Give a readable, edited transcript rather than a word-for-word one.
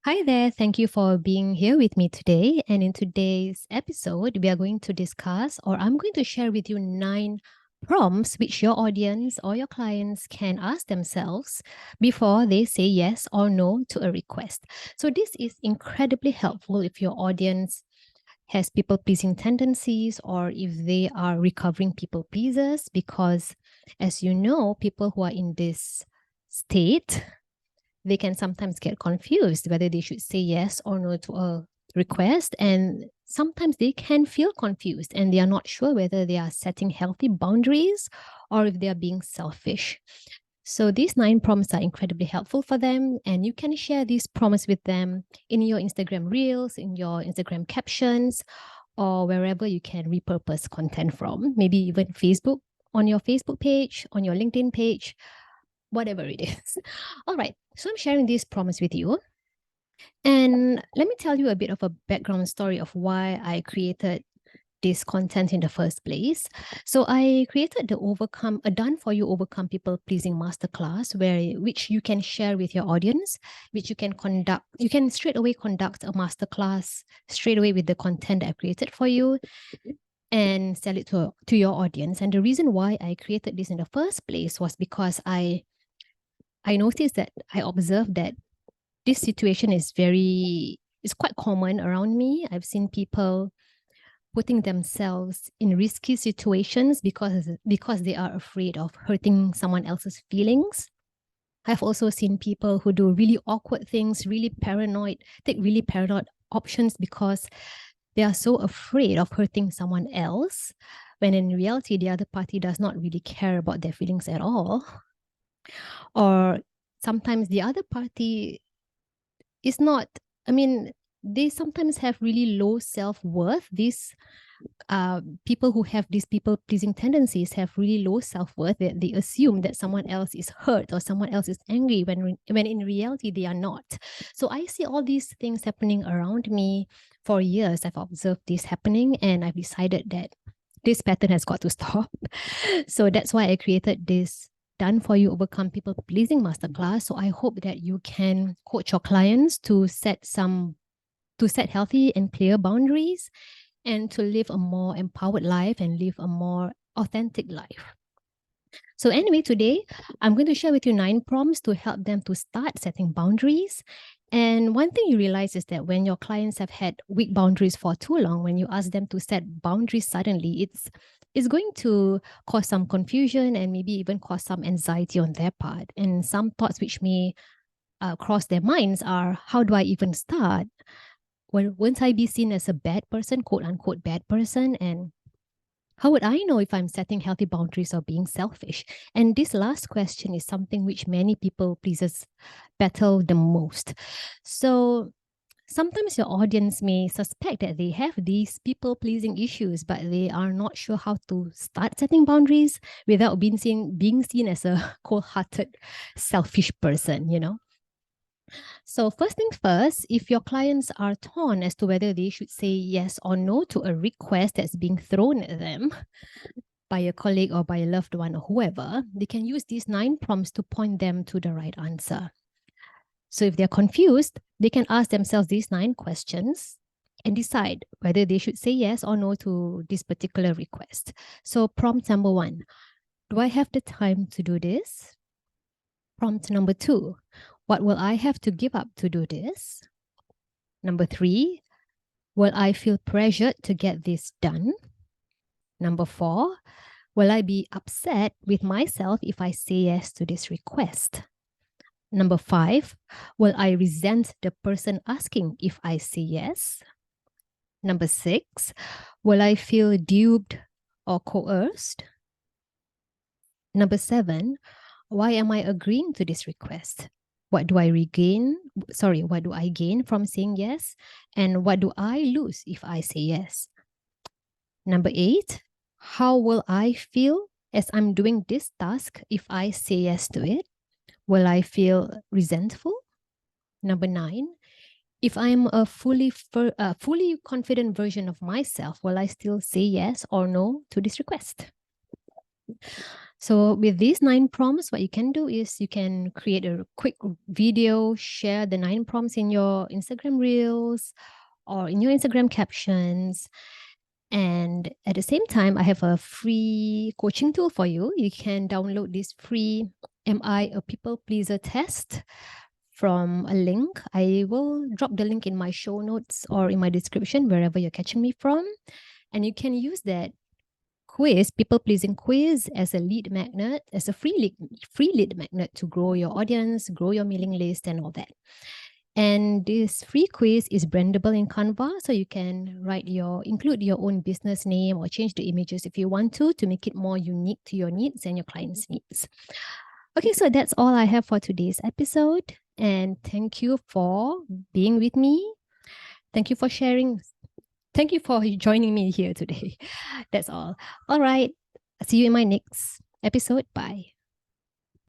Hi there, thank you for being here with me today. And in today's episode, we are going to discuss, or I'm going to share with you 9 prompts which your audience or your clients can ask themselves before they say yes or no to a request. So, this is incredibly helpful if your audience has people pleasing tendencies or if they are recovering people pleasers, because as you know, people who are in this state, they can sometimes get confused whether they should say yes or no to a request. And sometimes they can feel confused and they are not sure whether they are setting healthy boundaries or if they are being selfish. So these 9 prompts are incredibly helpful for them, and you can share these prompts with them in your Instagram reels, in your Instagram captions, or wherever you can repurpose content from, maybe even Facebook, on your Facebook page, on your LinkedIn page, whatever it is. All right, so I'm sharing this promise with you. And let me tell you a bit of a background story of why I created this content in the first place. So I created a done for you overcome people pleasing masterclass, which you can share with your audience, which you can conduct. You can straight away conduct a masterclass straight away with the content that I created for you and sell it to your audience. And the reason why I created this in the first place was because I noticed that I observed that this situation is quite common around me. I've seen people putting themselves in risky situations because they are afraid of hurting someone else's feelings. I've also seen people who do really awkward things, take really paranoid options because they are so afraid of hurting someone else, when in reality, the other party does not really care about their feelings at all. Or sometimes the other party is not, they sometimes have really low self-worth. These people who have these people-pleasing tendencies have really low self-worth. They assume that someone else is hurt or someone else is angry when in reality they are not. So I see all these things happening around me for years. I've observed this happening and I've decided that this pattern has got to stop. So that's why I created this done for you overcome people pleasing masterclass. So I hope that you can coach your clients to set healthy and clear boundaries and to live a more empowered life and live a more authentic life. So anyway, today I'm going to share with you 9 prompts to help them to start setting boundaries. And one thing you realize is that when your clients have had weak boundaries for too long, when you ask them to set boundaries suddenly, it's going to cause some confusion and maybe even cause some anxiety on their part. And some thoughts which may cross their minds are, how do I even start? Well, won't I be seen as a bad person, quote unquote bad person? And how would I know if I'm setting healthy boundaries or being selfish? And this last question is something which many people pleasers battle the most. So sometimes your audience may suspect that they have these people pleasing issues, but they are not sure how to start setting boundaries without being seen as a cold-hearted, selfish person, you know? So first thing first, if your clients are torn as to whether they should say yes or no to a request that's being thrown at them by a colleague or by a loved one or whoever, they can use these 9 prompts to point them to the right answer. So if they're confused, they can ask themselves these 9 questions and decide whether they should say yes or no to this particular request. So prompt number 1, do I have the time to do this? Prompt number 2, what will I have to give up to do this? Number 3, will I feel pressured to get this done? Number 4, will I be upset with myself if I say yes to this request? Number 5, will I resent the person asking if I say yes? Number 6, will I feel duped or coerced? Number 7, why am I agreeing to this request? What do I gain from saying yes? And what do I lose if I say yes? Number 8, how will I feel as I'm doing this task if I say yes to it? Will I feel resentful? Number 9, if I'm a fully confident version of myself, will I still say yes or no to this request? So with these 9 prompts, what you can do is you can create a quick video, share the 9 prompts in your Instagram Reels or in your Instagram captions. And at the same time, I have a free coaching tool for you. You can download this free Am I a People Pleaser test from a link. I will drop the link in my show notes or in my description, wherever you're catching me from. And you can use that quiz, people pleasing quiz, as a lead magnet, as a free lead magnet to grow your audience, grow your mailing list, and all that. And this free quiz is brandable in Canva, so you can include your own business name or change the images if you want to make it more unique to your needs and your clients' needs. Okay, so that's all I have for today's episode. And thank you for being with me. Thank you for sharing. Thank you for joining me here today. That's all. All right. See you in my next episode. Bye.